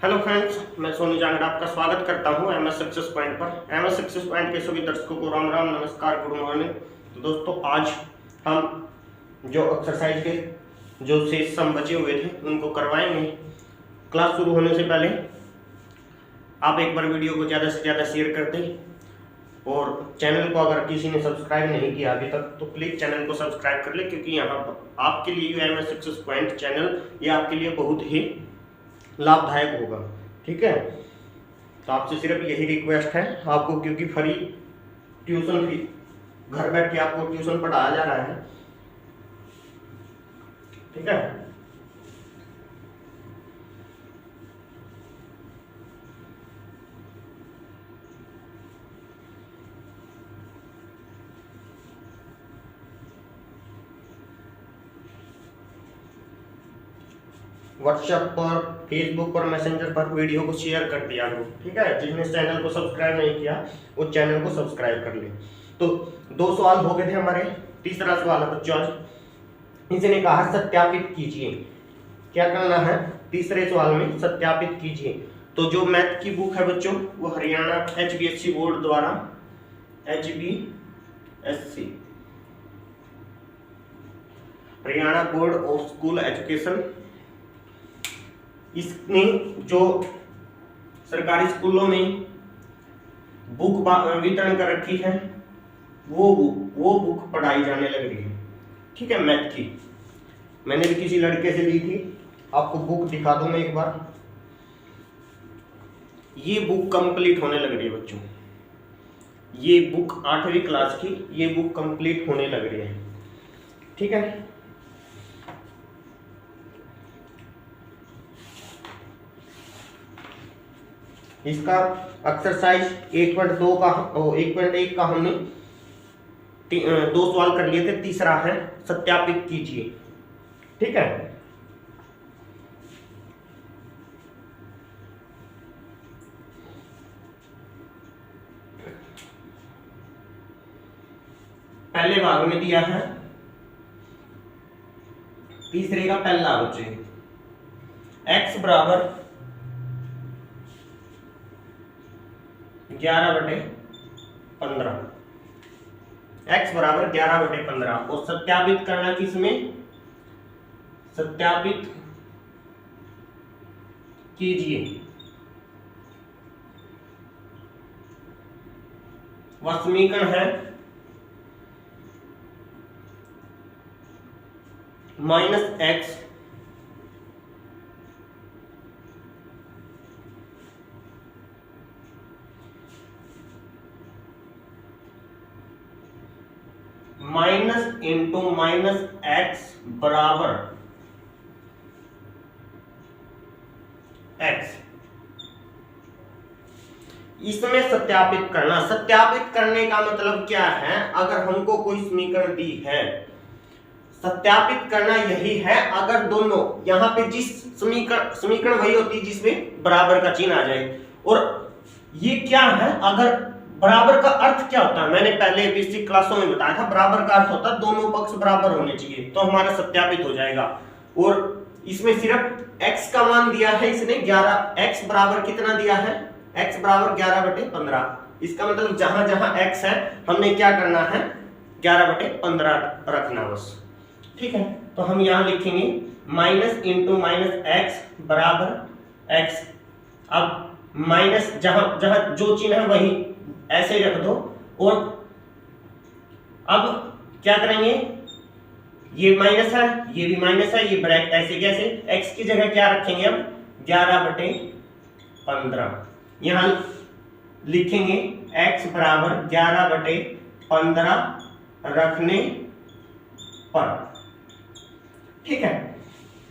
Hello friends, मैं सोनू जांगड़ा आपका स्वागत करता हूं एमएस सक्सेस पॉइंट पर। एमएस सक्सेस पॉइंट के सभी दर्शकों को राम राम, नमस्कार, गुड मॉर्निंग। तो दोस्तों, आज हम जो एक्सरसाइज के जो शेष सम बचे हुए थे उनको करवाएंगे। क्लास शुरू होने से पहले आप एक बार वीडियो को ज़्यादा से ज़्यादा शेयर कर दें और चैनल को अगर किसी ने सब्सक्राइब नहीं किया अभी तक तो प्लीज़ चैनल को सब्सक्राइब कर ले, क्योंकि यहाँ पर आपके लिए जो एमएस सक्सेस पॉइंट चैनल ये आपके लिए बहुत ही लाभदायक होगा। ठीक है, तो आपसे सिर्फ यही रिक्वेस्ट है आपको, क्योंकि फ्री ट्यूशन फी घर बैठ के आपको ट्यूशन पढ़ाया जा रहा है। ठीक है, व्हाट्सएप पर, फेसबुक पर, मैसेंजर पर वीडियो को शेयर कर दिया करो। ठीक है, जिसने चैनल को सब्सक्राइब नहीं किया वो चैनल को सब्सक्राइब कर ले। तो 2 सवाल हो गए थे हमारे। तीसरा सवाल है बच्चों, इसने कहा सत्यापित कीजिए। क्या करना है? तीसरे सवाल में सत्यापित कीजिए। तो जो मैथ की बुक है बच्चों वो हरियाणा HBSC बोर्ड द्वारा, HBSC Haryana board of school education, इसने जो सरकारी स्कूलों में बुक वितरण कर रखी है वो बुक पढ़ाई जाने लग रही है। ठीक है, मैथ की मैंने भी किसी लड़के से ली थी, आपको बुक दिखा दूं मैं एक बार। ये बुक कंप्लीट होने लग रही है बच्चों, ये बुक 8वीं क्लास की, ये बुक कंप्लीट होने लग रही है। ठीक है, इसका एक्सरसाइज 1.2 का 1.1 का हमने 2 सवाल कर लिए थे। तीसरा है सत्यापित कीजिए। ठीक है, पहले भाग में दिया है तीसरे का पहला बच्चे x बराबर 11/15, x बराबर 11/15 और सत्यापित करना किसमें? सत्यापित कीजिए। वह समीकरण है -x -x बराबर x। इसमें सत्यापित करना, सत्यापित करने का मतलब क्या है? अगर हमको कोई समीकरण दी है, सत्यापित करना यही है अगर दोनों यहाँ पे जिस समीकरण वही होती है जिसमें बराबर का चिन्ह आ जाए। और ये क्या है? अगर बराबर का अर्थ क्या होता है? मैंने पहले बेसिक क्लासों में बताया था, बराबर का अर्थ होता है दोनों पक्ष बराबर होने चाहिए, तो हमारा सत्यापित हो जाएगा। और इसमें सिर्फ x का मान दिया है इसने 11, x बराबर कितना दिया है? x बराबर 11/15। इसका मतलब जहां जहां x है हमने क्या करना है? 11/15 रखना बस। ठीक है, तो हम यहां लिखेंगे -x बराबर x। अब माइनस जहां जहां जो चिन्ह है वही ऐसे रख दो। और अब क्या करेंगे? ये माइनस है, ये भी माइनस है, ये ब्रैकेट ऐसे कैसे? x की जगह क्या रखेंगे? अब 11/15 यहां लिखेंगे x बराबर 11/15 रखने पर। ठीक है,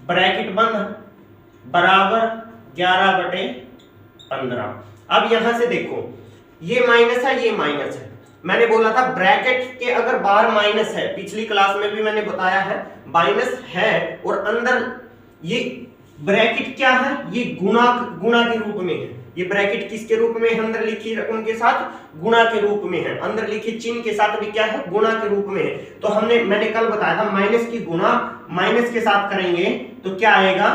ब्रैकेट बंद, बराबर 11/15। अब यहां से देखो, ये माइनस है, ये माइनस है। मैंने बोला था ब्रैकेट के अगर बाहर माइनस है, पिछली क्लास में भी मैंने बताया है, माइनस है और अंदर ये ब्रैकेट क्या है? ये गुणा के रूप में है। ये ब्रैकेट किसके रूप में है? अंदर लिखी रकम के साथ गुणा के रूप में है, अंदर लिखे चिन्ह के साथ भी क्या है? गुणा के रूप में है। तो मैंने कल बताया था माइनस की गुणा माइनस के साथ करेंगे तो क्या आएगा?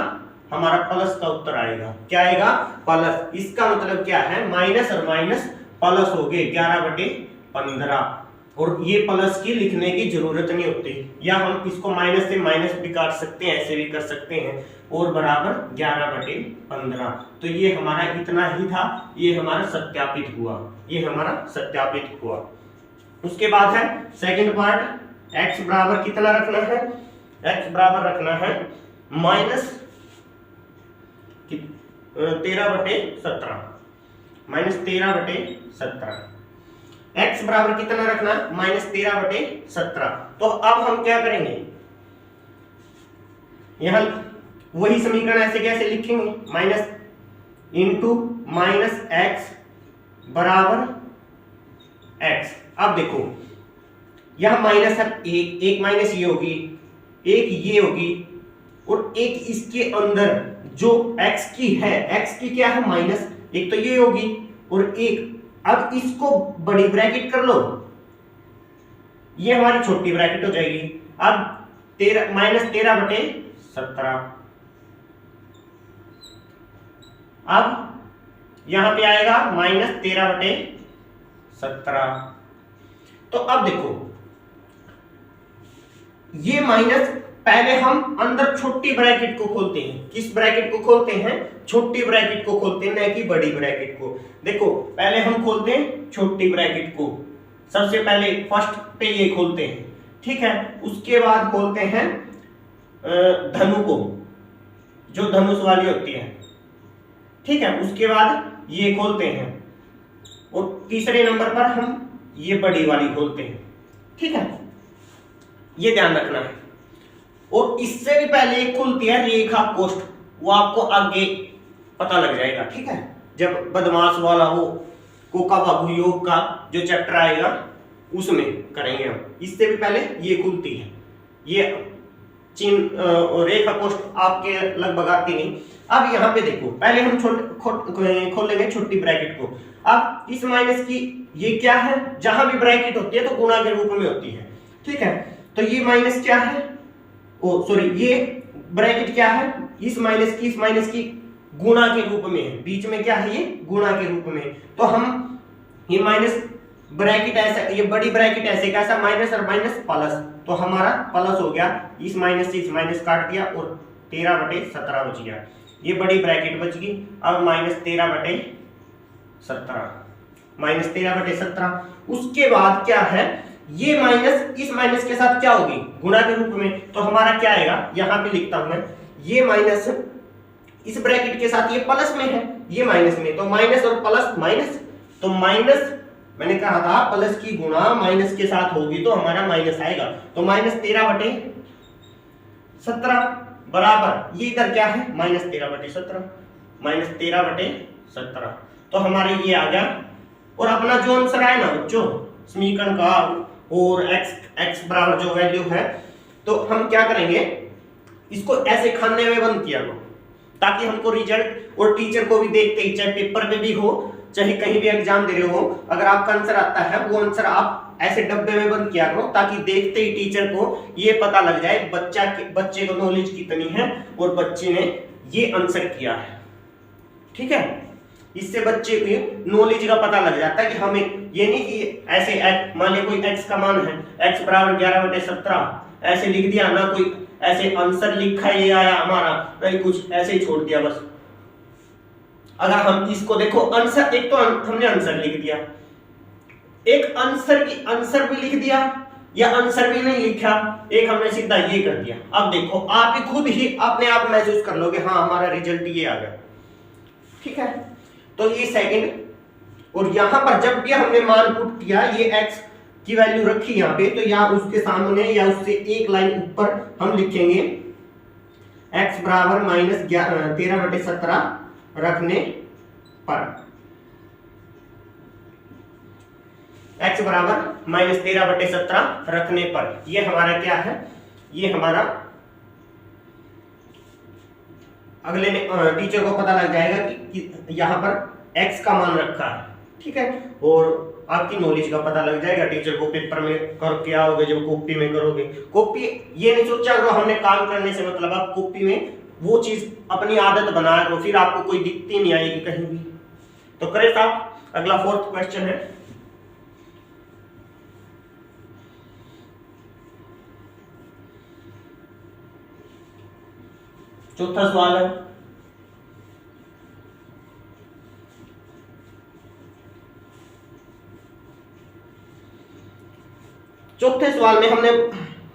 हमारा प्लस का उत्तर आएगा। क्या आएगा? प्लस। इसका मतलब क्या है? माइनस और माइनस प्लस हो गए 11/15। और ये प्लस की लिखने की जरूरत नहीं होती, या हम इसको माइनस से माइनस भी काट सकते हैं, ऐसे भी कर सकते हैं, और बराबर 11/15। तो ये हमारा इतना ही था, ये हमारा सत्यापित हुआ, ये हमारा सत्यापित हुआ। उसके बाद है सेकंड पार्ट, x बराबर कितना रखना है? x बराबर रखना है माइनस 13/17, माइनस 13/17। x बराबर कितना रखना? माइनस 13/17। तो अब हम क्या करेंगे, यहां वही समीकरण ऐसे कैसे लिखेंगे? माइनस इंटू माइनस एक्स बराबर x। अब देखो यहां माइनस है, एक माइनस ये होगी, एक ये होगी, और एक इसके अंदर जो x की है, x की क्या है? माइनस, एक तो ये होगी और एक, अब इसको बड़ी ब्रैकेट कर लो, ये हमारी छोटी ब्रैकेट हो जाएगी। अब माइनस 13/17। अब यहां पे आएगा माइनस 13/17। तो अब देखो ये माइनस, पहले हम अंदर छोटी ब्रैकेट को खोलते हैं। किस ब्रैकेट को खोलते हैं? छोटी ब्रैकेट को खोलते हैं, न कि बड़ी ब्रैकेट को। देखो पहले हम खोलते हैं छोटी ब्रैकेट को, सबसे पहले फर्स्ट पे ये खोलते हैं, ठीक है। उसके बाद खोलते हैं धनु को, जो धनुष वाली होती है, ठीक है। उसके बाद ये खोलते हैं, और तीसरे नंबर पर हम ये बड़ी वाली खोलते हैं, ठीक है। ये ध्यान रखना है। और इससे भी पहले एक खुलती है रेखा कोष्ठ, वो आपको आगे पता लग जाएगा, ठीक है। जब बदमाश वाला हो, कोका बाबू योग का जो चैप्टर आएगा उसमें करेंगे हम। इससे भी पहले ये खुलती है, ये चिन्ह रेखा कोष्ठ आपके लगभग आती नहीं। अब यहाँ पे देखो, पहले हम खोल लेंगे छोटी ब्रैकेट को। अब इस माइनस की ये क्या है? जहां भी ब्रैकेट होती है तो गुणा के रूप में होती है, ठीक है। तो ये माइनस क्या है? ओ सॉरी, ये ब्रैकेट क्या है? इस माइनस की गुणा के रूप में है, बीच में क्या है? ये गुणा के रूप में। तो हम ये माइनस ब्रैकेट ऐसा, ये बड़ी ब्रैकेट ऐसे कैसा? माइनस और माइनस प्लस, तो हमारा प्लस हो गया। इस माइनस से इस माइनस काट दिया और 13/17 बच गया, ये बड़ी ब्रैकेट बच गई। अब माइनस 13/17, माइनस 13/17। उसके बाद क्या है? ये माइनस इस माइनस के साथ क्या होगी? गुणा के रूप में। तो हमारा क्या आएगा? यहां पे लिखता हूं मैं, ये माइनस इस ब्रैकेट के साथ ये प्लस में है, ये माइनस में, तो माइनस और प्लस माइनस, तो माइनस, मैंने कहा था प्लस की गुणा माइनस के साथ होगी तो हमारा माइनस आएगा। तो माइनस 13/17 बराबर, ये इधर क्या है? Minus 13/17, minus 13/17। तो हमारे ये आ गया। और अपना जो आंसर आया ना बच्चों समीकरण का, और x बराबर जो वैल्यू है, तो हम क्या करेंगे, इसको ऐसे खाने में बंद किया करो, ताकि हमको रिजल्ट और टीचर को भी देखते ही, चाहे पेपर में भी हो, चाहे कहीं भी एग्जाम दे रहे हो, अगर आपका आंसर आता है वो आंसर आप ऐसे डब्बे में बंद किया करो, ताकि देखते ही टीचर को ये पता लग जाए बच्चे को नॉलेज कितनी है और बच्चे ने ये आंसर किया है, ठीक है। इससे बच्चे को नॉलेज का पता लग जाता है कि हमें ये नहीं कि ऐसे मान ली कोई x का मान है, x बराबर 11/17 ऐसे लिख दिया ना, कोई ऐसे आंसर लिखा ये आया हमारा, नहीं कुछ ऐसे ही छोड़ दिया बस। अगर हम इसको देखो, आंसर, एक तो हमने आंसर लिख दिया, एक आंसर भी लिख दिया, या आंसर भी नहीं लिखा, एक हमने सीधा ये कर दिया। अब देखो आप ही खुद ही अपने आप महसूस कर लोगे, हाँ हमारा रिजल्ट ये आ गया, ठीक है। तो ये सेकंड, और यहां पर जब भी हमने मान पुट किया, ये x की वैल्यू रखी यहाँ पे, तो या उसके सामने या उससे एक लाइन ऊपर हम लिखेंगे x बराबर माइनस 13/17 रखने पर, x बराबर माइनस 13/17 रखने पर। ये हमारा क्या है? ये हमारा अगले टीचर को पता लग जाएगा कि यहाँ पर x का मान रखा है, ठीक है। और आपकी नॉलेज का पता लग जाएगा टीचर को, पेपर में करके आओगे जब कॉपी में करोगे। कॉपी ये नहीं सोचा करो हमने काम करने से मतलब, आप कॉपी में वो चीज अपनी आदत बनाया करो, फिर आपको कोई दिक्कत नहीं आएगी कहीं भी। तो करें साहब, अगला 4th क्वेश्चन है। चौथा सवाल है, चौथे सवाल में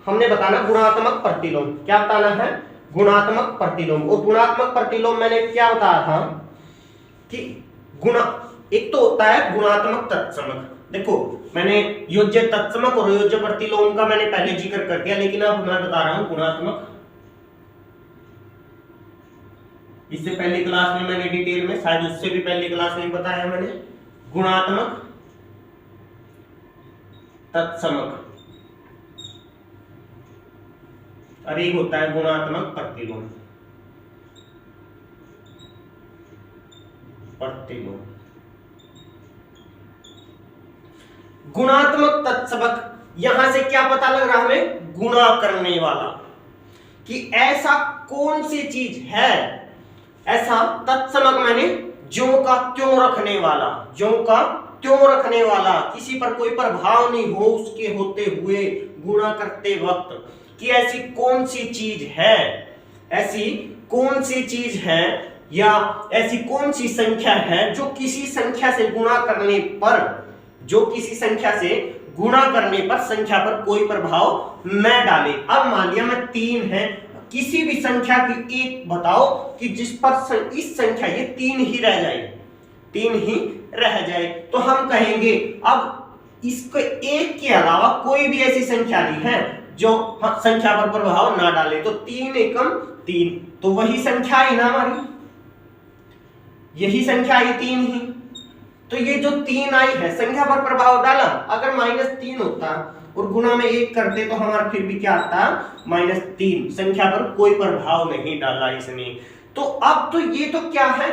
हमने बताना गुणात्मक प्रतिलोम। क्या बताना है? गुणात्मक प्रतिलोम। और गुणात्मक प्रतिलोम मैंने क्या बताया था कि एक तो होता है गुणात्मक तत्समक। देखो मैंने योज्य तत्समक और योज्य प्रतिलोम का मैंने पहले जिक्र कर दिया, लेकिन अब मैं बता रहा हूं गुणात्मक। इससे पहली क्लास में मैंने डिटेल में, शायद उससे भी पहली क्लास में बताया मैंने, गुणात्मक तत्समक और एक होता है गुणात्मक प्रतिलोम। गुणात्मक तत्समक, यहां से क्या पता लग रहा हमें? गुणा करने वाला, कि ऐसा कौन सी चीज है, ऐसा तत्समक मैंने ज्यों का त्यों रखने वाला, ज्यों का त्यों रखने वाला, किसी पर कोई प्रभाव नहीं हो उसके होते हुए गुणा करते वक्त, कि ऐसी कौन सी चीज है, ऐसी कौन सी चीज है या ऐसी कौन सी संख्या है जो किसी संख्या से गुणा करने पर, जो किसी संख्या से गुणा करने पर संख्या पर कोई प्रभाव न डाले। अब मान लिया मैं 3 है, किसी भी संख्या की एक बताओ कि जिस पर इस संख्या ये 3 ही रह जाए, 3 ही रह जाए, तो हम कहेंगे अब इसको एक के अलावा कोई भी ऐसी संख्या नहीं है जो संख्या पर प्रभाव ना डाले, तो 3 एकम 3, तो वही संख्या ही ना हमारी, यही संख्या आई 3 ही। तो ये जो 3 आई है संख्या पर प्रभाव डाला, अगर -3 होता और गुणा में 1 करते तो हमारा फिर भी क्या आता? -3, संख्या पर कोई प्रभाव नहीं डाला इसने। तो अब तो ये तो क्या है?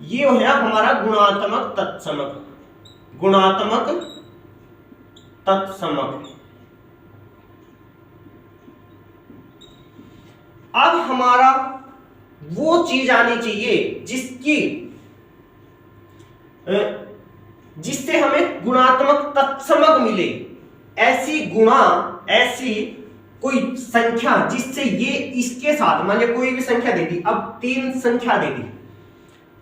ये है हमारा गुणात्मक तत्समक, गुणात्मक तत्समक। अब हमारा वो चीज आनी चाहिए जिससे हमें गुणात्मक तत्समक मिले, ऐसी गुणा, ऐसी कोई संख्या जिससे ये इसके साथ, मान लीजिए कोई भी संख्या दे दी, अब 3 संख्या दे दी,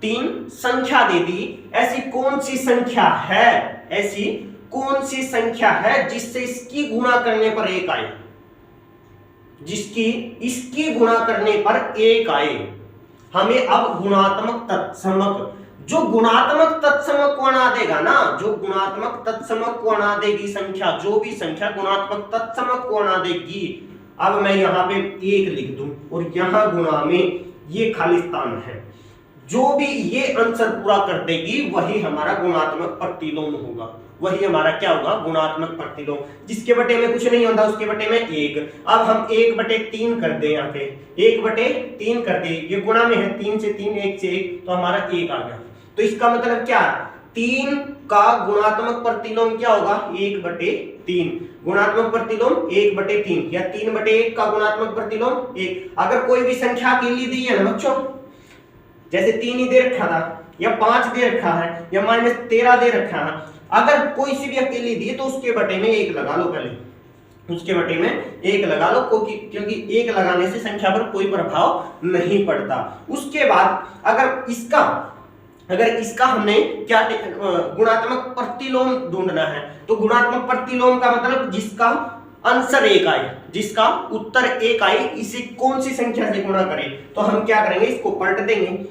3 संख्या दे दी, ऐसी कौन सी संख्या है, ऐसी कौन सी संख्या है जिससे इसकी गुणा करने पर 1 आए, जिसकी इसकी गुणा करने पर 1 आए। हमें अब गुणात्मक तत्समक, जो गुणात्मक तत्समक को अणा देगा ना, जो गुणात्मक तत्समक को अणा देगी संख्या, जो भी संख्या गुणात्मक तत्समक को अणा देगी, अब मैं यहाँ पे 1 लिख दूं और यहाँ गुणा में ये खाली स्थान है, जो भी ये आंसर पूरा कर देगी वही हमारा गुणात्मक प्रतिलोम होगा, वही हमारा क्या होगा? गुणात्मक प्रतिलोम। जिसके बटे में कुछ नहीं होता उसके बटे में 1। अब हम 1/3 कर दे, यहाँ पे 1/3 कर दे, ये गुणा में है 3 से 3, 1 से 1, तो हमारा 1 आ गया। तो इसका मतलब क्या? 3 का गुणात्मक प्रतिलोम क्या होगा? 1/3। गुणात्मक प्रतिलोम 1/3 या 3/1 का गुणात्मक प्रतिलोम 1। अगर कोई भी संख्या अकेली दी है ना बच्चों, जैसे 3 ही दे रखा था या 5 दे रखा है या -13 दे रखा है, अगर कोई सी भी अकेली दी तो उसके बटे में 1 लगा लो, पहले उसके बटे में 1 लगा लो, क्योंकि 1 लगाने से संख्या पर कोई प्रभाव नहीं पड़ता। उसके बाद अगर इसका हमने क्या गुणात्मक प्रतिलोम ढूंढना है, तो गुणात्मक प्रतिलोम का मतलब जिसका आंसर 1 आए, जिसका उत्तर 1 आए, इसे कौन सी संख्या से गुणा करें, तो हम क्या करेंगे? इसको पलट देंगे,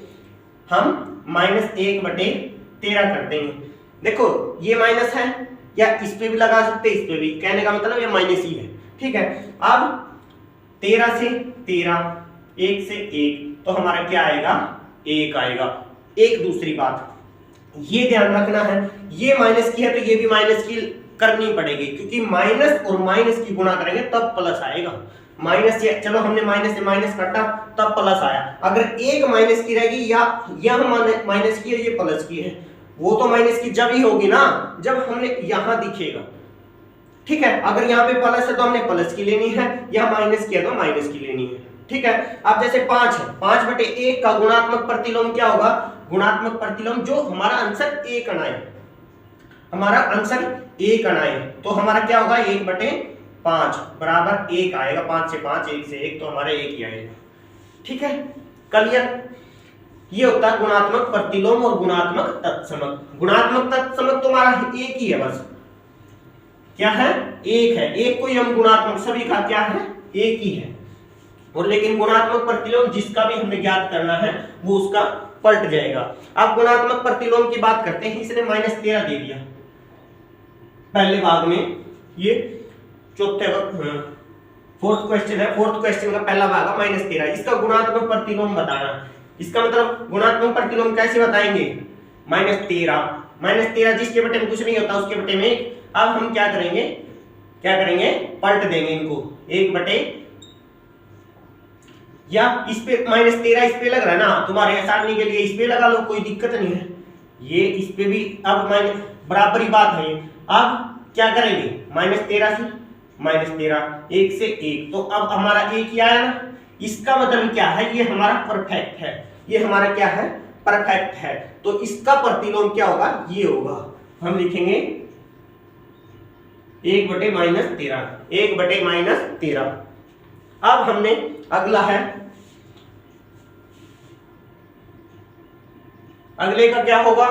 हम -1/13 कर देंगे। देखो ये माइनस है, या इस पे भी लगा सकते, इस पे भी, कहने का मतलब ये माइनस ही है, ठीक है। अब 13 से 13, 1 से 1, तो हमारा क्या आएगा? 1 आएगा। एक दूसरी बात ये ध्यान रखना है, ये माइनस की है तो ये भी माइनस की करनी पड़ेगी, क्योंकि माइनस और माइनस की गुणा करेंगे तब प्लस आएगा। माइनस से, चलो हमने माइनस से माइनस काटा तब प्लस आया, अगर एक माइनस की रहेगी या यह माइनस की है ये प्लस की है, वो तो माइनस की जब ही होगी ना जब हमने यहां दिखेगा, ठीक है। अगर यहाँ पे प्लस है तो हमने प्लस की लेनी है, या माइनस की है तो माइनस की लेनी है, ठीक है। अब जैसे 5 है, 5/1 का गुणात्मक प्रतिलोम क्या होगा? गुणात्मक प्रतिलोम जो हमारा आंसर 1 आना है, हमारा आंसर 1 आना है, तो हमारा क्या होगा? 1/5 बराबर 1 आएगा। 5 से 5, 1 से 1, तो हमारा 1 ही आएगा। ठीक है, क्लियर? ये होता है गुणात्मक प्रतिलोम और गुणात्मक तत्समक। गुणात्मक तत्समक तुम्हारा एक ही है, बस क्या है? एक है। एक को ही हम गुणात्मक, सभी का क्या है? एक ही है। और लेकिन गुणात्मक प्रतिलोम जिसका भी हमें ज्ञात करना है वो उसका पलट जाएगा। अब गुणात्मक प्रतिलोम की बात करते हैं। इसने -13 दे दिया पहले भाग में, ये चौथे फोर्थ क्वेश्चन है, फोर्थ क्वेश्चन का पहला भाग है -13। इसका गुणात्मक प्रतिलोम बताना। इसका मतलब गुणात्मक प्रतिलोम कैसे बताएंगे? -13 जिसके बटे में कुछ नहीं होता उसके बटे में 1। अब हम क्या करेंगे? पलट देंगे इनको 1/, या इस पे -13 इस पे लग रहा है ना, तुम्हारे आसानी के लिए इस पे लगा लो, कोई दिक्कत नहीं है। ये इस पे भी अब बराबरी बात है। अब क्या करेंगे? -13 से -13, 1 से 1, तो अब हमारा 1 ही आया ना। इसका मतलब क्या है? ये हमारा परफेक्ट है। ये हमारा क्या है? परफेक्ट है। तो इसका प्रतिलोम क्या होगा? ये होगा, हम लिखेंगे 1/-13, 1/-13। अब हमने अगला है, अगले का क्या होगा?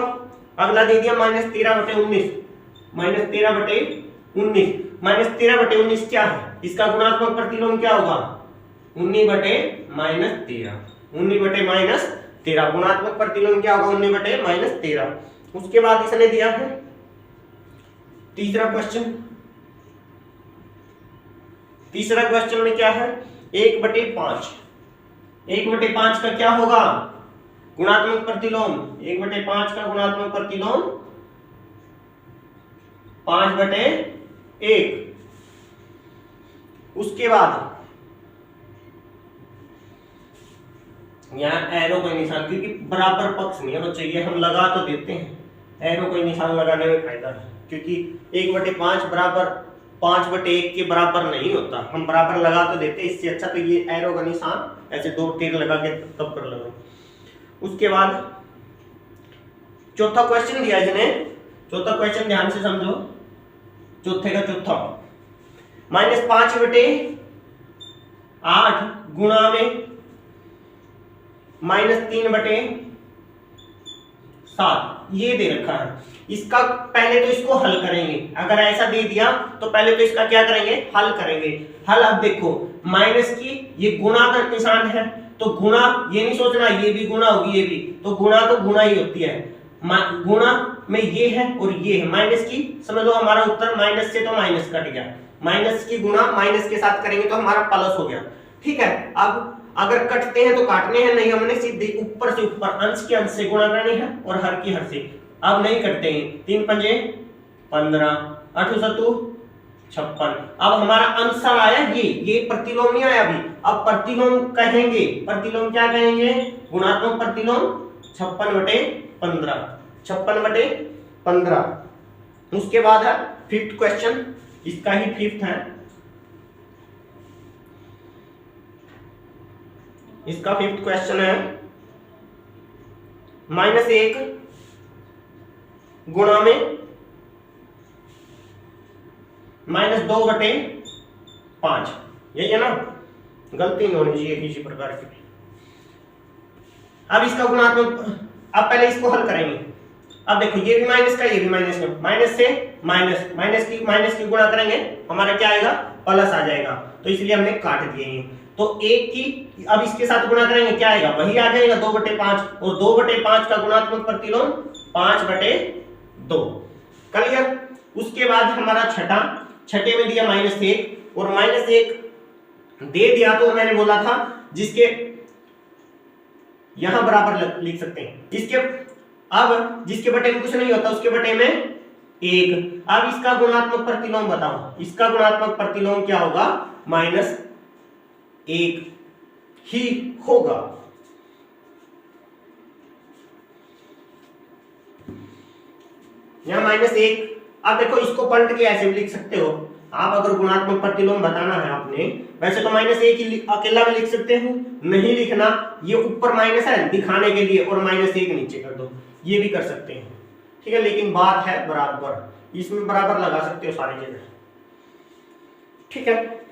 अगला दे दिया -13/19, -13/19, -13/19 क्या है? इसका गुणात्मक प्रतिलोम क्या होगा? 19/-13, 19/-13। गुणात्मक प्रतिलोम क्या होगा? 19/-13। उसके बाद इसने दिया है तीसरा क्वेश्चन। तीसरा क्वेश्चन में क्या है? 1/5। 1/5 का क्या होगा गुणात्मक प्रतिलोम? 1/5 का गुणात्मक प्रतिलोम 5/1। उसके बाद यहाँ एरो का निशान, क्योंकि बराबर पक्ष नहीं है बच्चे, ये हम लगा तो देते हैं, एरो का निशान लगाने में फायदा है, क्योंकि 1/5 बराबर 5/1 के बराबर नहीं होता, हम बराबर लगा तो देते, इससे अच्छा तो ये एरो का निशान ऐसे 2 तीर लगा के तब कर लगाओ। उसके बाद चौथा क्वेश्चन दिया इसने। चौथा क्वेश्चन ध्यान से समझो, चौथे का चौथा, -5/8 गुणा में -3/7 ये दे रखा है। इसका पहले तो इसको हल करेंगे। अगर ऐसा दे दिया तो पहले तो इसका क्या करेंगे? हल करेंगे। हल, अब देखो माइनस की ये गुणा का निशान है, तो गुणा, ये नहीं सोचना ये भी गुणा होगी ये भी, तो गुणा ही होती है। गुणा में ये है और ये है, माइनस की समझ लो हमारा उत्तर माइनस से तो माइनस कट गया, माइनस की गुणा माइनस के साथ करेंगे तो हमारा प्लस हो गया। ठीक है, अब अगर कटते हैं तो काटने हैं, नहीं हमने सीधे ऊपर से ऊपर अंश के अंश से गुणा करनी है और हर की हर से। अब नहीं कटते हैं, 3 पंजे 15, 8 सत्तू 56। अब हमारा आंसर आया ये प्रतिलोम नहीं आया अभी, अब प्रतिलोम कहेंगे। प्रतिलोम क्या कहेंगे? गुणात्मक प्रतिलोम 56/15, 56/15। उसके बाद है फिफ्थ क्वेश्चन, इसका ही फिफ्थ है, इसका फिफ्थ क्वेश्चन है -1 गुणा में -2/5, यही है ना, गलती नहीं होनी चाहिए किसी प्रकार की। अब इसका गुणात्मक, अब पहले इसको हल करेंगे। अब देखो ये भी माइनस का, ये भी माइनस का, माइनस से माइनस की गुणा करेंगे, हमारा क्या आएगा? प्लस आ जाएगा, तो इसलिए हमने काट दिए हैं। तो 1 की अब इसके साथ गुणा करेंगे, क्या आएगा? वही आ जाएगा 2/5, और 2/5 का गुणात्मक प्रतिलोम 5/2। क्लियर? उसके बाद हमारा छठे में दिया -1, और -1 दे दिया तो मैंने बोला था जिसके यहां बराबर लिख सकते हैं, जिसके अब जिसके बटे में कुछ नहीं होता उसके बटे में 1। अब इसका गुणात्मक प्रतिलोम बताओ, इसका गुणात्मक प्रतिलोम क्या होगा? -1 ही होगा। यहां -1, अब देखो इसको पलट के ऐसे भी लिख सकते हो, आप अगर गुणात्मक प्रतिलोम बताना है आपने, वैसे तो -1 ही अकेला भी लिख सकते हो, नहीं लिखना, ये ऊपर माइनस है दिखाने के लिए और -1 नीचे कर दो, ये भी कर सकते हैं, ठीक है। लेकिन बात है बराबर, इसमें बराबर लगा सकते हो सारी जगह, ठीक है।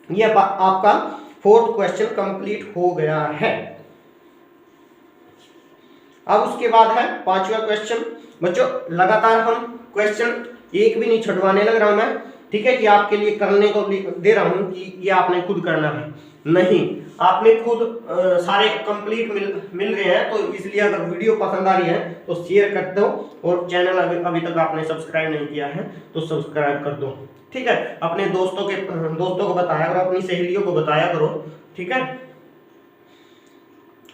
ये आपका 4th क्वेश्चन कंप्लीट हो गया है। अब उसके बाद है 5वां क्वेश्चन। बच्चों लगातार हम क्वेश्चन एक भी नहीं छुड़वाने लग रहा हूं मैं, ठीक है, कि आपके लिए करने को दे रहा हूं कि ये आपने खुद करना है, नहीं, आपने खुद सारे कंप्लीट मिल रहे हैं। तो इसलिए अगर वीडियो पसंद आ रही है तो शेयर कर दो, और चैनल अभी तक आपने सब्सक्राइब नहीं किया है तो सब्सक्राइब कर दो, ठीक है। अपने दोस्तों को बताया करो, अपनी सहेलियों को बताया करो, ठीक है।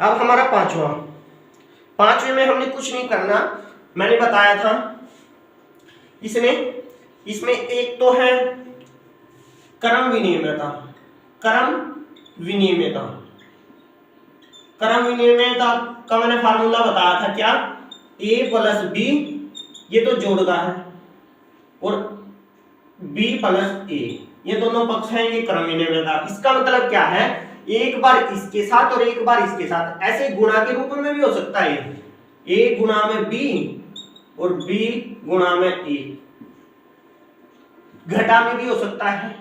अब हमारा 5वें में हमने कुछ नहीं करना, मैंने बताया था। इसमें एक तो है क्रम विनिमयता। का मैंने फार्मूला बताया था क्या, a प्लस बी, ये तो जोड़ता है, और b प्लस a, ये दोनों पक्ष हैं, ये क्रम विनिमयता। इसका मतलब क्या है, एक बार इसके साथ और एक बार इसके साथ, ऐसे गुणा के रूप में भी हो सकता है, a गुणा में b और b गुणा में a, घटा में भी हो सकता है,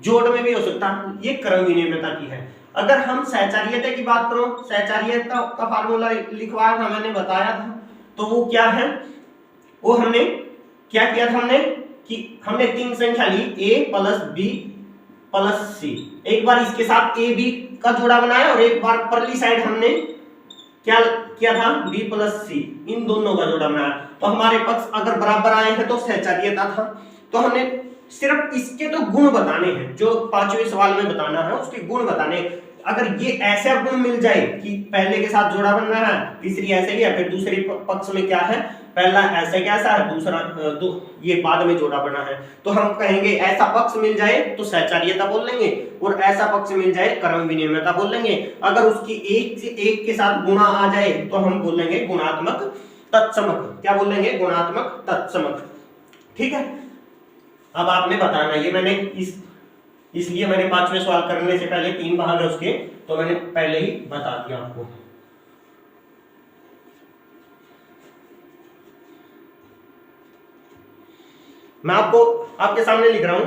जोड़ में भी हो सकता है, ये क्रम विनिमयता की है। अगर हम सहचार्यता की बात करो, सहचार्यता का फार्मूला लिखवाया था मैंने, बताया था, तो वो क्या है, वो हमने क्या किया था, हमने 3 संख्या ली, a plus b plus c, एक बार इसके साथ a b का जोड़ा बनाया और एक बार परली साइड हमने क्या किया था, b प्लस c, इन दोनों का जोड़ा बनाया। तो हमारे पक्ष अगर बराबर आए हैं तो सहचार्यता था। तो हमने सिर्फ इसके तो गुण बताने हैं, जो 5वें सवाल में बताना है उसके गुण बताने। अगर ये ऐसा गुण मिल जाए कि पहले के साथ जोड़ा बन रहा है, तीसरी ऐसे ही है, फिर दूसरे पक्ष में क्या है, पहला ऐसे कैसा है, दूसरा ये बाद में जोड़ा बना है, तो हम कहेंगे ऐसा पक्ष मिल जाए तो सहचार्यता बोल लेंगे, और ऐसा पक्ष मिल जाए क्रम विनिमयता बोल लेंगे। अगर उसकी एक से एक के साथ गुणा आ जाए तो हम बोलेंगे गुणात्मक तत्समक। क्या बोलेंगे, गुणात्मक तत्समक, ठीक है। अब आपने बताना, ये मैंने इसलिए मैंने 5वें सवाल करने से पहले 3 भाग है उसके, तो मैंने पहले ही बता दिया आपको। मैं आपके सामने लिख रहा हूं,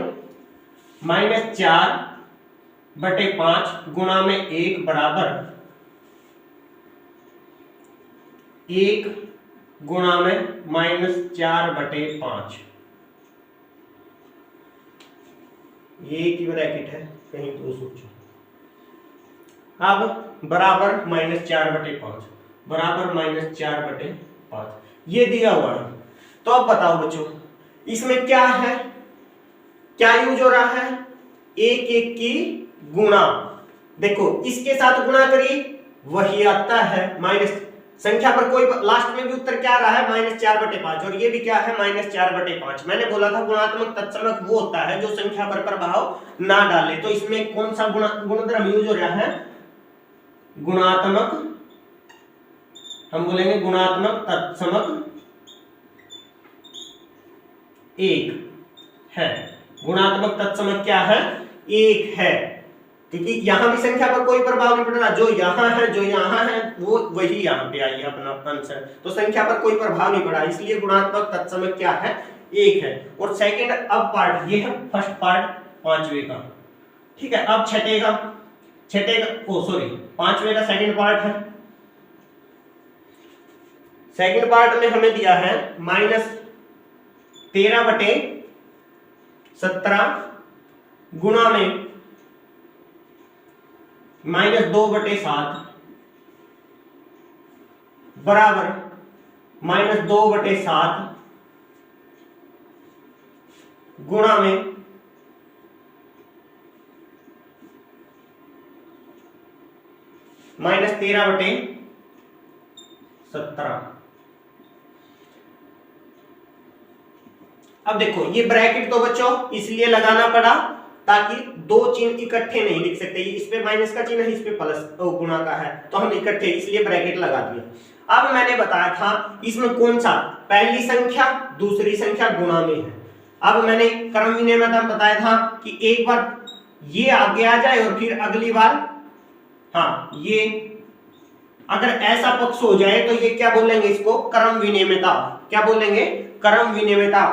-4/5 गुणा में 1 बराबर 1 गुणा में -4/5, ये की ब्रैकेट है, कहीं तो सोचो। अब बराबर -4/5 बराबर -4/5, ये दिया हुआ है। तो अब बताओ बच्चों, इसमें क्या है, क्या यूज हो रहा है, 1 की गुणा। देखो इसके साथ गुणा करिए, वही आता है माइनस, संख्या पर कोई लास्ट में भी उत्तर क्या आ रहा है, -4/5, और ये भी क्या है, -4/5। मैंने बोला था गुणात्मक तत्समक वो होता है जो संख्या पर प्रभाव ना डाले। तो इसमें कौन सा गुणधर्म यूज हो रहा है, गुणात्मक, हम बोलेंगे गुणात्मक तत्समक 1 है। गुणात्मक तत्समक क्या है, 1 है, क्योंकि यहां भी संख्या पर कोई प्रभाव नहीं पड़ रहा, जो यहां है वो वही यहां पे आई है अपना आंसर, तो संख्या पर कोई प्रभाव नहीं पड़ा, इसलिए गुणात्मक तत्समक क्या है, 1 है। और सेकंड अब पार्ट, ये है फर्स्ट पार्ट 5वें का, ठीक है। अब छठे का 5वें का सेकंड पार्ट है। सेकंड पार्ट में हमें दिया है -13/17 गुणा में -2/7 बराबर -2/7 गुणा में -13/17। अब देखो ये ब्रैकेट तो बच्चों इसलिए लगाना पड़ा ताकि दो चिन्ह इकट्ठे नहीं लिख सकते, इस पे माइनस का चिन्ह है, इस पे प्लस गुणा का है, तो हम इकट्ठे इसलिए ब्रैकेट लगा दिया। अब मैंने बताया था इसमें कौन सा, पहली संख्या दूसरी संख्या गुणा में है, अब मैंने क्रम विनिमयता बताया था कि एक बार ये आगे आ जाए और फिर अगली बार, हाँ, ये अगर ऐसा पक्ष हो जाए तो ये क्या बोलेंगे, इसको क्रम विनिमयता। क्या बोलेंगे, क्रम विनिमयता।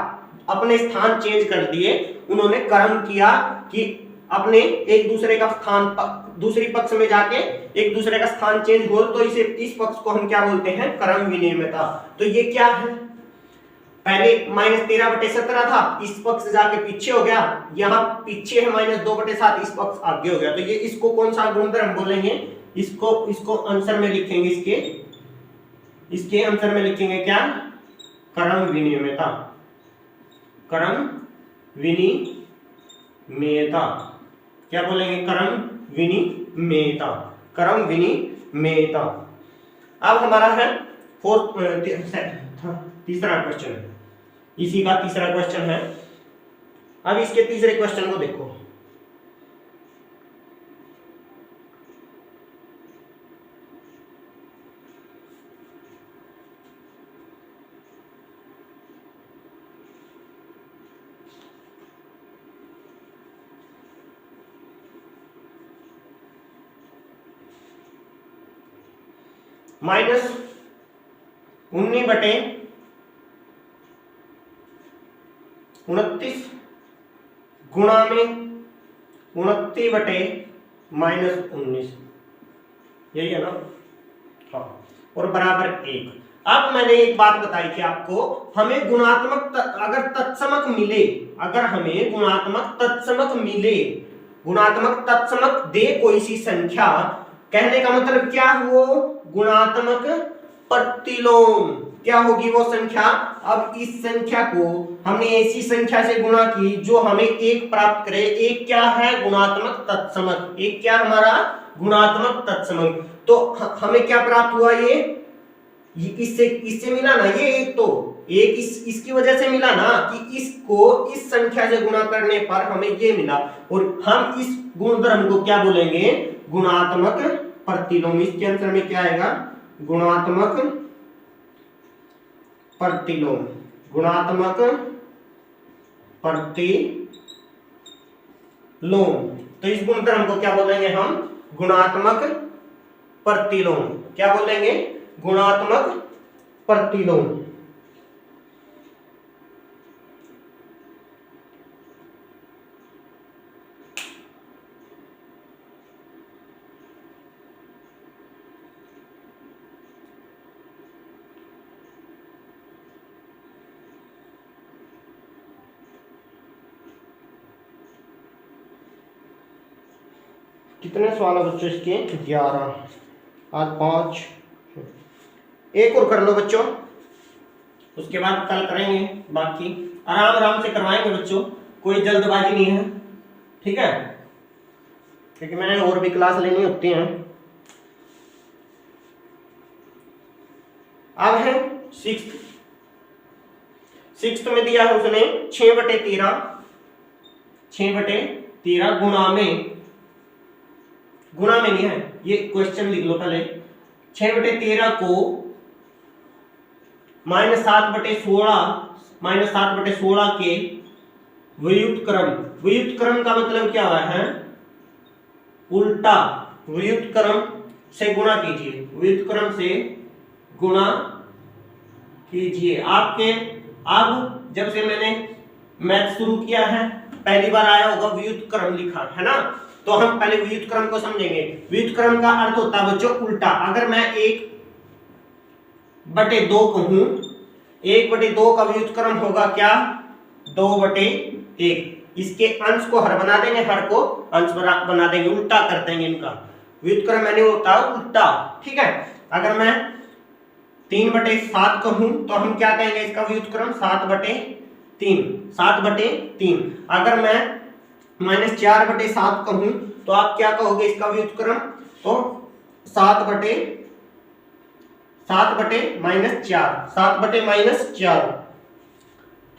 अपने स्थान चेंज कर दिए उन्होंने, क्रम किया कि अपने एक दूसरे का स्थान, दूसरी पक्ष में जाके एक दूसरे का स्थान चेंज हो, तो इसे, इस पक्ष को हम क्या बोलते हैं, क्रम विनिमयता। तो ये क्या है, पहले -13/17 था, इस पक्ष जाके पीछे हो गया, यहाँ पीछे है -2/7, इस पक्ष आगे हो गया। तो ये, इसको कौन सा गुणधर्म बोलेंगे, इसको आंसर में लिखेंगे, इसके आंसर में लिखेंगे क्या, क्रम विनिमयता। क्रम विनिमयता क्या बोलेंगे, क्रम विनिमयता, क्रम विनिमयता। अब हमारा है तीसरा क्वेश्चन, इसी का तीसरा क्वेश्चन है। अब इसके तीसरे क्वेश्चन को देखो। -19/29 गुणा में 29/-19, यही है ना, हाँ, और बराबर 1। अब मैंने एक बात बताई थी आपको, हमें गुणात्मक अगर तत्समक मिले, अगर हमें गुणात्मक तत्समक दे कोई सी संख्या, कहने का मतलब क्या हुआ, गुणात्मक प्रतिलोम। क्या होगी वो संख्या, अब इस संख्या को हमने ऐसी संख्या से गुणा की जो हमें 1 प्राप्त करे, एक क्या है, गुणात्मक तत्समक, एक क्या हमारा गुणात्मक तत्समक। तो हमें क्या प्राप्त हुआ, ये इससे मिला ना, ये एक, तो एक इसकी वजह से मिला ना कि इसको इस संख्या से गुणा करने पर हमें ये मिला, और हम इस गुणधर्म को क्या बोलेंगे, गुणात्मक प्रतिलोम। इसके आंसर में क्या आएगा, गुणात्मक प्रतिलोम, गुणात्मक प्रतिलोम। तो इस गुणधर्म को क्या बोलेंगे हम, गुणात्मक प्रतिलोम। क्या बोलेंगे, गुणात्मक प्रतिलोम। कितने सवाल है बच्चों इसके, 11, आज 5, एक और कर लो बच्चों, उसके बाद कल करेंगे, बाकी आराम आराम से करवाएंगे बच्चों, कोई जल्दबाजी नहीं है, ठीक है, क्योंकि मैंने और भी क्लास लेनी होती हैं। अब है सिक्स्थ में दिया है उसने 6/13 गुणा में नहीं है, ये क्वेश्चन लिख लो पहले। 6/13 को -7/16 के व्युत्क्रम का मतलब क्या है, उल्टा व्युत्क्रम से गुणा कीजिए, व्युत्क्रम से गुणा कीजिए। आपके अब जब से मैंने मैथ शुरू किया है, पहली बार आया होगा व्युत्क्रम लिखा है ना, तो हम पहले व्युत्क्रम को समझेंगे। व्युत्क्रम का अर्थ होता है बच्चों उल्टा। अगर मैं 1/2 कहूं, 1/2 का व्युत्क्रम होगा क्या, 2/1। इसके अंश को हर बना देंगे, हर को अंश बना देंगे, उल्टा कर देंगे इनका। व्युत्क्रम मैंने होता है उल्टा, ठीक है। अगर मैं 3/7 कहूं तो हम क्या कहेंगे, इसका व्युत्क्रम 7/3। अगर मैं -4/7 कहूं तो आप क्या कहोगे इसका व्युत्क्रम, तो 7/-4।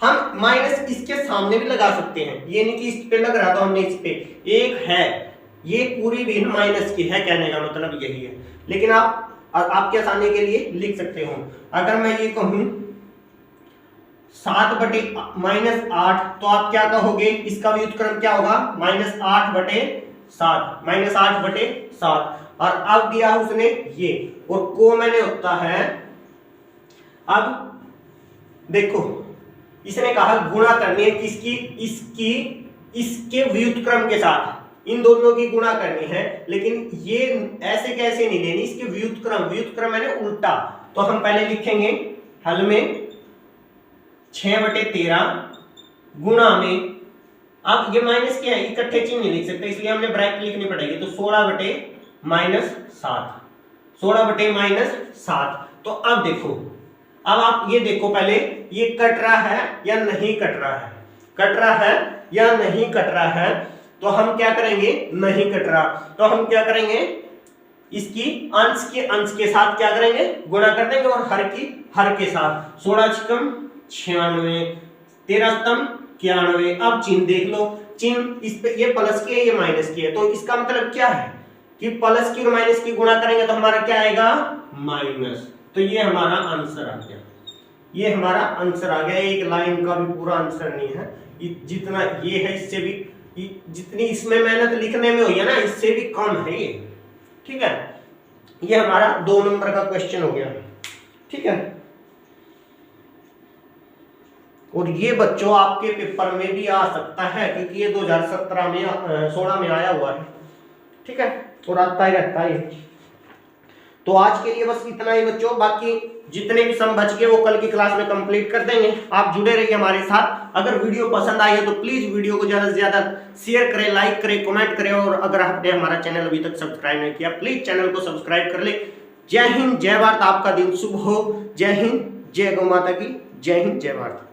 हम माइनस इसके सामने भी लगा सकते हैं, ये नहीं कि इस पे लग रहा था हमने इस पे, एक है, ये पूरी भी माइनस की है, कहने का मतलब यही है। लेकिन आप आपके आसानी के लिए लिख सकते हो। अगर मैं ये कहूं 7 बटे -8, तो आप क्या कहोगे, इसका व्युत्क्रम क्या होगा, -8 बटे 7, -8 बटे 7। और अब दिया उसने ये, और को मैंने होता है, अब देखो इसने कहा गुणा करनी है किसकी, इसकी इसके व्युत्क्रम के साथ, इन दोनों की गुणा करनी है, लेकिन ये ऐसे कैसे नहीं लेनी, इसके व्युत्क्रम, व्युत्क्रम मैंने उल्टा, तो हम पहले लिखेंगे हल में 6/13 गुणा में, अब ये माइनस क्या है, इकट्ठे चिन्ह नहीं लिख सकते इसलिए हमने ब्रैकेट लिखनी पड़ेगी, तो 16/-7, 16/-7। तो अब देखो, अब आप ये देखो पहले, ये कट रहा है या नहीं कट रहा है, कट रहा है या नहीं कट रहा है, तो हम क्या करेंगे, नहीं कट रहा, तो हम क्या करेंगे, इसकी अंश के साथ क्या करेंगे, गुणा कर देंगे, और हर के साथ 16 × 96, 13 91। अब चिन्ह देख लो, चिन्ह इस पे ये प्लस की है, ये माइनस की है, तो इसका मतलब क्या है कि प्लस की और माइनस की गुणा करेंगे तो हमारा क्या आएगा, माइनस। तो ये हमारा आंसर आ गया, ये हमारा आंसर आ गया। एक लाइन का भी पूरा आंसर नहीं है, जितना ये है इससे भी, जितनी इसमें मेहनत लिखने में हुई है ना, इससे भी कम है ये, ठीक है। ये हमारा 2 नंबर का क्वेश्चन हो गया, ठीक है। और ये बच्चों आपके पेपर में भी आ सकता है, क्योंकि ये 2017 में 16 में आया हुआ है, ठीक है, और आता ही रहता है। तो आज के लिए बस इतना ही बच्चों, बाकी जितने भी सम बच गए वो कल की क्लास में कंप्लीट कर देंगे। आप जुड़े रहिए हमारे साथ। अगर वीडियो पसंद आई है तो प्लीज वीडियो को ज्यादा से ज्यादा शेयर करें, लाइक करें, कमेंट करें, और अगर आपने हमारा चैनल अभी तक सब्सक्राइब नहीं किया प्लीज चैनल को सब्सक्राइब कर ले। जय हिंद, जय भारत, आपका दिन शुभ हो। जय हिंद, जय गौ माता की, जय हिंद, जय भारत।